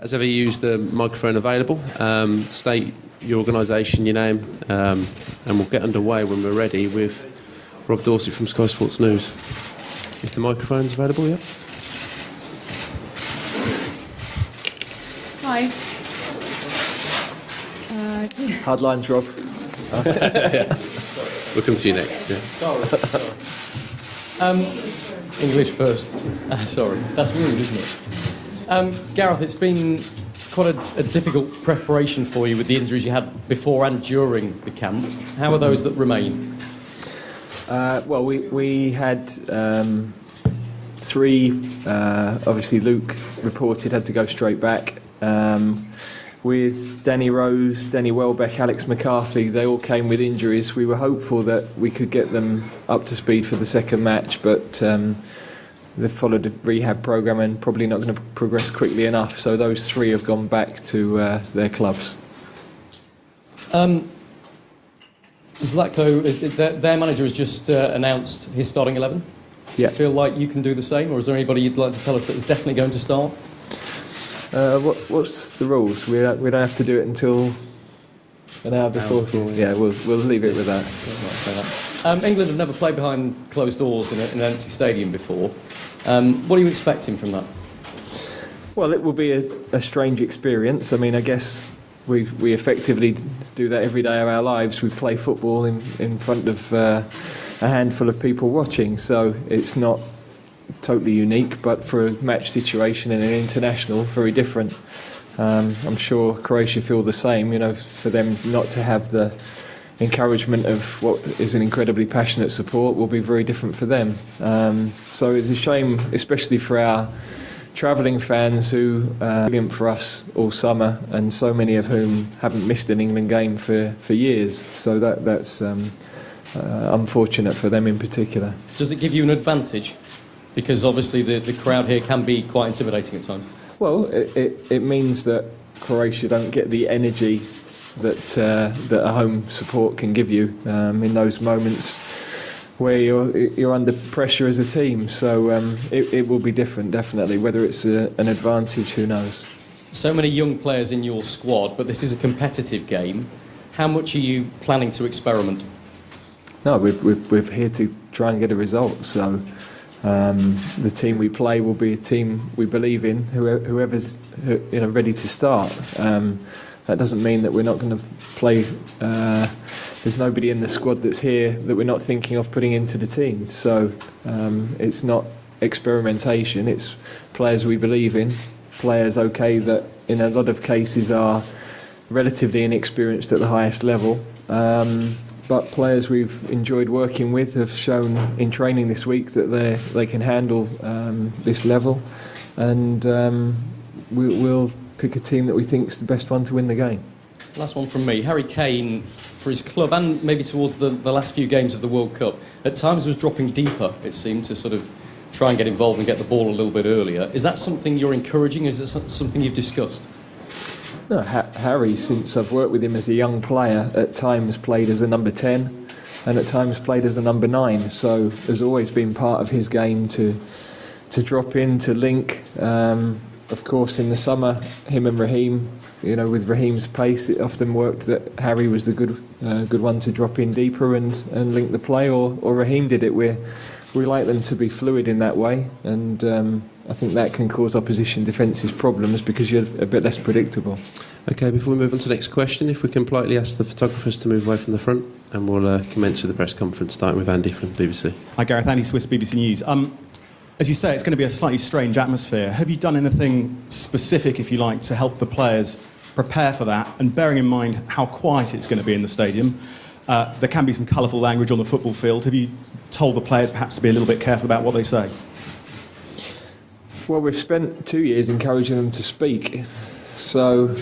As ever, use the microphone available. State your organisation, your name, and we'll get underway when we're ready with Rob Dorsey from Sky Sports News. If the microphone's available, yeah. Hi. Hard lines, Rob. We'll come to you next. Yeah. Sorry. English first. Sorry, that's rude, isn't it? Gareth, it's been quite a difficult preparation for you with the injuries you had before and during the camp. How are those that remain? Well, we had three. Obviously, Luke reported had to go straight back. With Danny Rose, Danny Welbeck, Alex McCarthy, they all came with injuries. We were hopeful that we could get them up to speed for the second match, but they've followed a rehab programme and probably not going to progress quickly enough. So those three have gone back to their clubs. Zlatko, their manager has just announced his starting 11. Do you feel like you can do the same, or is there anybody you'd like to tell us that is definitely going to start? What's the rules? We don't have to do it until an hour before. Yeah, we'll leave it with that. England have never played behind closed doors in an empty stadium before. What are you expecting from that? Well, it will be a strange experience. I mean, I guess we effectively do that every day of our lives. We play football in front of a handful of people watching, so it's not totally unique, but for a match situation and an international, very different. I'm sure Croatia feel the same, for them not to have the encouragement of what is an incredibly passionate support will be very different for them. So it's a shame, especially for our travelling fans who are brilliant for us all summer, and so many of whom haven't missed an England game for years. So that's unfortunate for them in particular. Does it give you an advantage? Because obviously the crowd here can be quite intimidating at times. Well, it means that Croatia don't get the energy that a home support can give you in those moments where you're under pressure as a team. So it will be different, definitely. Whether it's an advantage, who knows? So many young players in your squad, but this is a competitive game. How much are you planning to experiment? No, we're here to try and get a result. So the team we play will be a team we believe in. Whoever's ready to start. That doesn't mean that we're not going to play. There's nobody in the squad that's here that we're not thinking of putting into the team. So it's not experimentation. It's players we believe in. Players, that in a lot of cases are relatively inexperienced at the highest level. But players we've enjoyed working with have shown in training this week that they can handle this level, and we'll pick a team that we think is the best one to win the game. Last one from me. Harry Kane, for his club and maybe towards the last few games of the World Cup, at times was dropping deeper, it seemed, to sort of try and get involved and get the ball a little bit earlier. Is that something you're encouraging? Is it something you've discussed? No, Harry, since I've worked with him as a young player, at times played as a number 10 and at times played as a number 9. So there's always been part of his game to drop in, to link. Of course, in the summer, him and Raheem, with Raheem's pace, it often worked that Harry was the good one to drop in deeper and link the play, or Raheem did it. We like them to be fluid in that way, and I think that can cause opposition defences problems because you're a bit less predictable. OK, before we move on to the next question, if we can politely ask the photographers to move away from the front, and we'll commence with the press conference, starting with Andy from the BBC. Hi Gareth, Andy Swiss, BBC News. As you say, it's going to be a slightly strange atmosphere. Have you done anything specific, if you like, to help the players prepare for that? And bearing in mind how quiet it's going to be in the stadium, there can be some colourful language on the football field. Have you told the players perhaps to be a little bit careful about what they say? Well, we've spent 2 years encouraging them to speak, so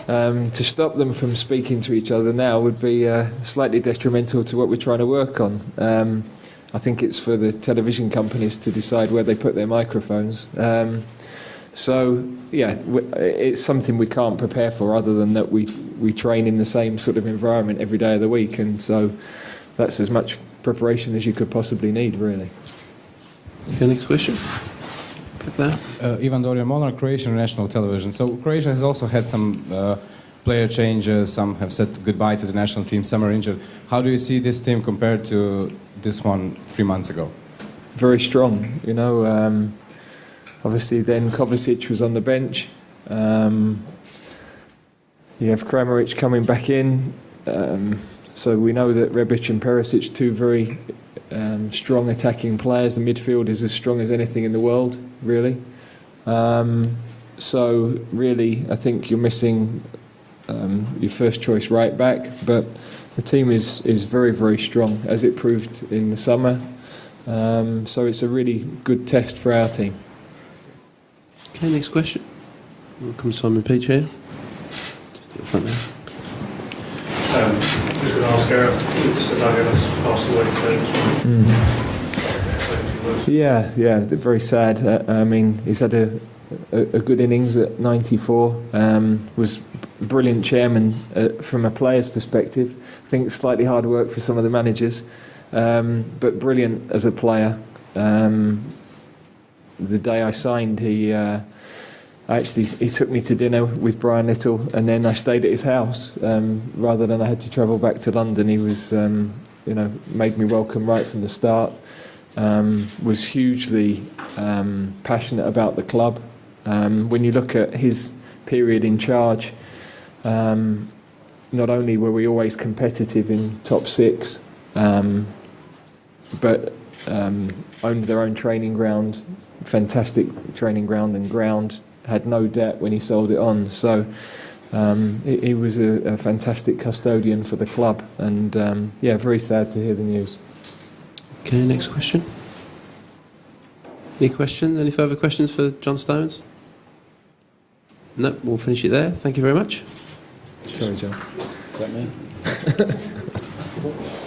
to stop them from speaking to each other now would be slightly detrimental to what we're trying to work on. I think it's for the television companies to decide where they put their microphones. It's something we can't prepare for, other than that we train in the same sort of environment every day of the week, and so that's as much preparation as you could possibly need, really. Okay, next question. Back there. Ivan Dorian on Croatian national television. So Croatia has also had some player changes. Some have said goodbye to the national team. Some are injured. How do you see this team compared to this one 3 months ago? Very strong, you know. Obviously, then Kovacic was on the bench. You have Kramaric coming back in. So we know that Rebic and Perisic, two very strong attacking players. The midfield is as strong as anything in the world, really. So really, I think you're missing your first choice right back, but the team is very, very strong, as it proved in the summer. So it's a really good test for our team. Okay, next question. Welcome Simon Peach here. Just at the front there. Just going to ask Gareth, Southgate has passed away today this morning. Yeah, very sad. I mean, he's had a good innings at 94. Was brilliant chairman from a player's perspective. I think slightly hard work for some of the managers, but brilliant as a player. The day I signed, he took me to dinner with Brian Little, and then I stayed at his house rather than I had to travel back to London. He was, made me welcome right from the start. Was hugely passionate about the club. When you look at his period in charge, not only were we always competitive in top six, but owned their own training ground, fantastic training ground and ground, had no debt when he sold it on. So he was a fantastic custodian for the club, and very sad to hear the news. Okay, next question. Any further questions for John Stones? No, we'll finish it there. Thank you very much. Sorry, John. Is that me?